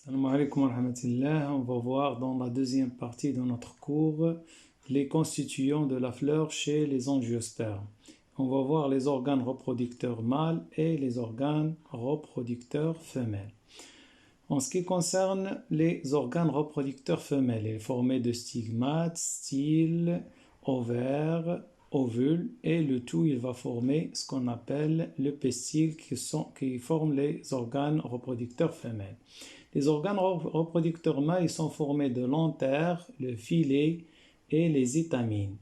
Salam alaikum wa rahmatullah. On va voir dans la deuxième partie de notre cours les constituants de la fleur chez les angiospermes. On va voir les organes reproducteurs mâles et les organes reproducteurs femelles. En ce qui concerne les organes reproducteurs femelles, il est formé de stigmates, styles, ovaires, ovules, et le tout il va former ce qu'on appelle le pestil qui forme les organes reproducteurs femelles. Les organes reproducteurs mâles sont formés de l'antère, le filet et les étamines.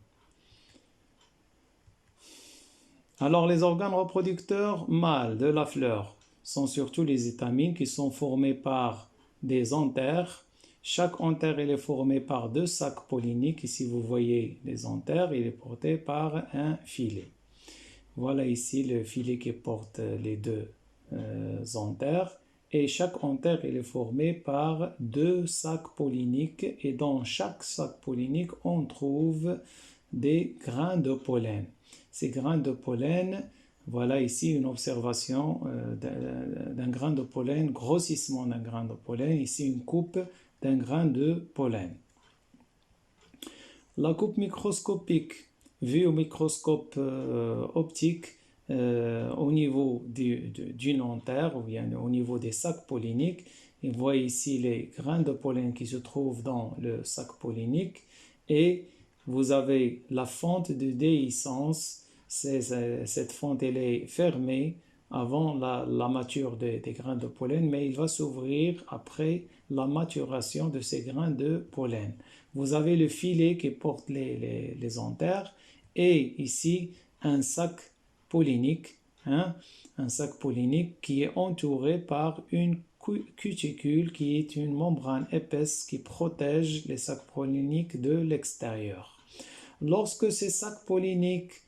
Alors les organes reproducteurs mâles de la fleur sont surtout les étamines qui sont formées par des anthères. Chaque anthère est formé par deux sacs polliniques. Ici vous voyez les anthères, il est porté par un filet. Voilà ici le filet qui porte les deux anthères. Et chaque anthère est formé par deux sacs polliniques et dans chaque sac pollinique on trouve des grains de pollen. Ces grains de pollen, voilà ici une observation d'un grain de pollen, grossissement d'un grain de pollen, ici une coupe d'un grain de pollen. La coupe microscopique vue au microscope optique au niveau d'une anthère ou bien au niveau des sacs polliniques. On voit ici les grains de pollen qui se trouvent dans le sac pollinique et vous avez la fente de déhiscence. Cette fente elle est fermée avant la mature des grains de pollen, mais il va s'ouvrir après la maturation de ces grains de pollen. Vous avez le filet qui porte les anthères et ici un sac pollinique, un sac pollinique qui est entouré par une cuticule qui est une membrane épaisse qui protège les sacs polliniques de l'extérieur. Lorsque ces sacs polliniques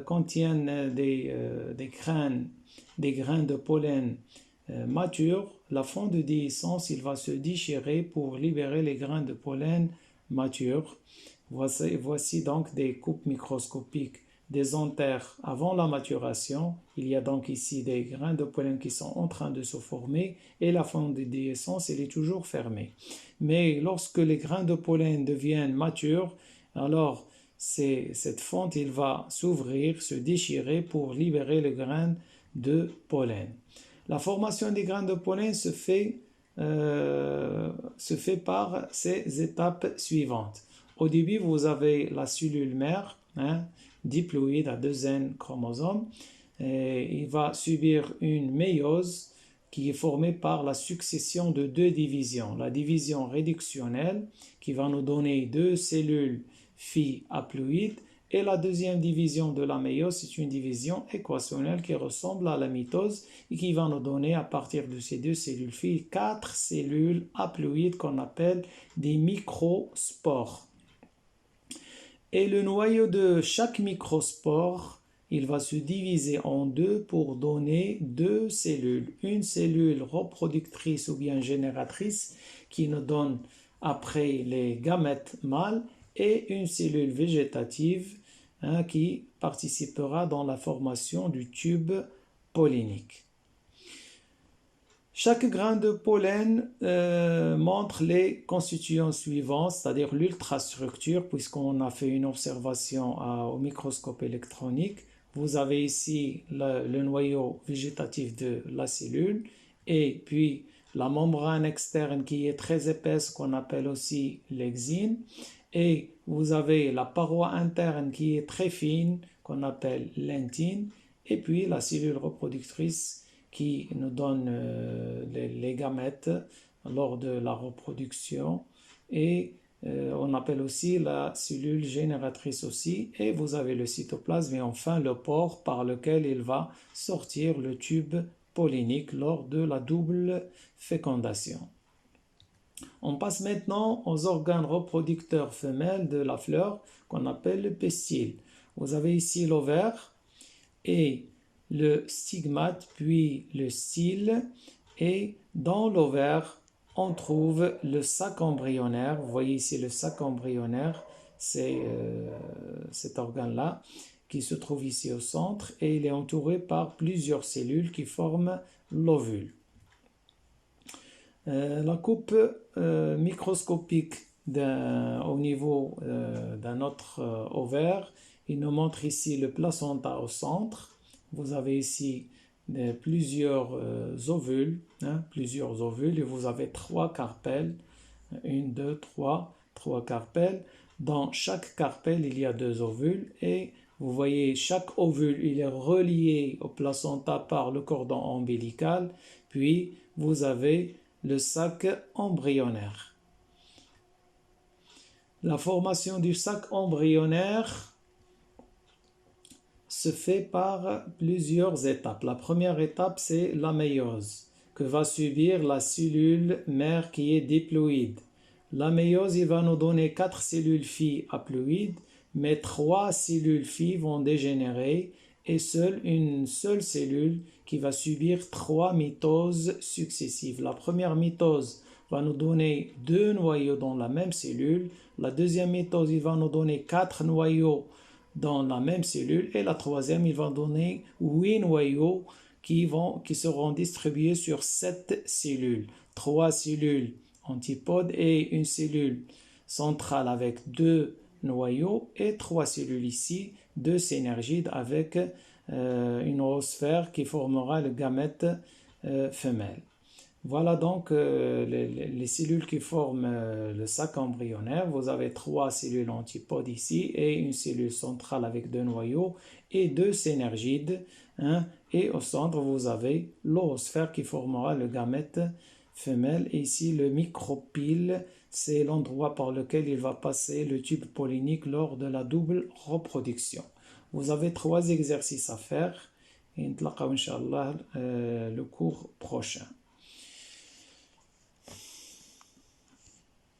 contiennent des grains de pollen matures, la fente de déhiscence il va se déchirer pour libérer les grains de pollen matures. Voici donc des coupes microscopiques des anthères avant la maturation. Il y a donc ici des grains de pollen qui sont en train de se former et la fente de déhiscence elle est toujours fermée. Mais lorsque les grains de pollen deviennent matures, alors cette fente il va s'ouvrir, se déchirer pour libérer les grains de pollen. La formation des grains de pollen se fait par ces étapes suivantes. Au début, vous avez la cellule mère, diploïde à 2 N chromosomes. Il va subir une méiose qui est formée par la succession de deux divisions. La division réductionnelle qui va nous donner deux cellules filles haploïdes et la deuxième division de la méiose, c'est une division équationnelle qui ressemble à la mitose et qui va nous donner à partir de ces deux cellules filles 4 cellules haploïdes qu'on appelle des microspores. Et le noyau de chaque microspore, il va se diviser en deux pour donner deux cellules. Une cellule reproductrice ou bien génératrice qui nous donne après les gamètes mâles et une cellule végétative qui participera dans la formation du tube pollinique. Chaque grain de pollen montre les constituants suivants, c'est-à-dire l'ultrastructure, puisqu'on a fait une observation au microscope électronique. Vous avez ici le noyau végétatif de la cellule et puis la membrane externe qui est très épaisse qu'on appelle aussi l'exine. Et vous avez la paroi interne qui est très fine qu'on appelle l'intine et puis la cellule reproductrice qui nous donne les gamètes lors de la reproduction et on appelle aussi la cellule génératrice aussi et vous avez le cytoplasme et enfin le pore par lequel il va sortir le tube pollinique lors de la double fécondation. On passe maintenant aux organes reproducteurs femelles de la fleur qu'on appelle le pestil. Vous avez ici l'ovaire et le stigmate, puis le style, et dans l'ovaire, on trouve le sac embryonnaire. Vous voyez ici le sac embryonnaire, c'est cet organe-là qui se trouve ici au centre et il est entouré par plusieurs cellules qui forment l'ovule. La coupe microscopique au niveau d'un autre ovaire, il nous montre ici le placenta au centre. Vous avez ici plusieurs ovules, plusieurs ovules, et vous avez trois carpelles, une, deux, trois carpelles. Dans chaque carpelle, il y a deux ovules, et vous voyez, chaque ovule, il est relié au placenta par le cordon ombilical, puis vous avez le sac embryonnaire. La formation du sac embryonnaire se fait par plusieurs étapes. La première étape, c'est la méiose, que va subir la cellule mère qui est diploïde. La méiose, il va nous donner 4 cellules filles haploïdes, mais 3 cellules filles vont dégénérer et une seule cellule qui va subir 3 mitoses successives. La première mitose va nous donner 2 noyaux dans la même cellule. La deuxième mitose, il va nous donner 4 noyaux dans la même cellule, et la troisième, il va donner 8 noyaux qui seront distribués sur 7 cellules. 3 cellules antipodes et une cellule centrale avec 2 noyaux, et 3 cellules ici, 2 synergides avec une oosphère qui formera le gamète femelle. Voilà donc les cellules qui forment le sac embryonnaire. Vous avez 3 cellules antipodes ici et une cellule centrale avec 2 noyaux et 2 synergides. Et au centre, vous avez l'oosphère qui formera le gamète femelle. Et ici, le micropyle, c'est l'endroit par lequel il va passer le tube pollinique lors de la double reproduction. Vous avez 3 exercices à faire. Et on se retrouve, Inch'Allah, le cours prochain.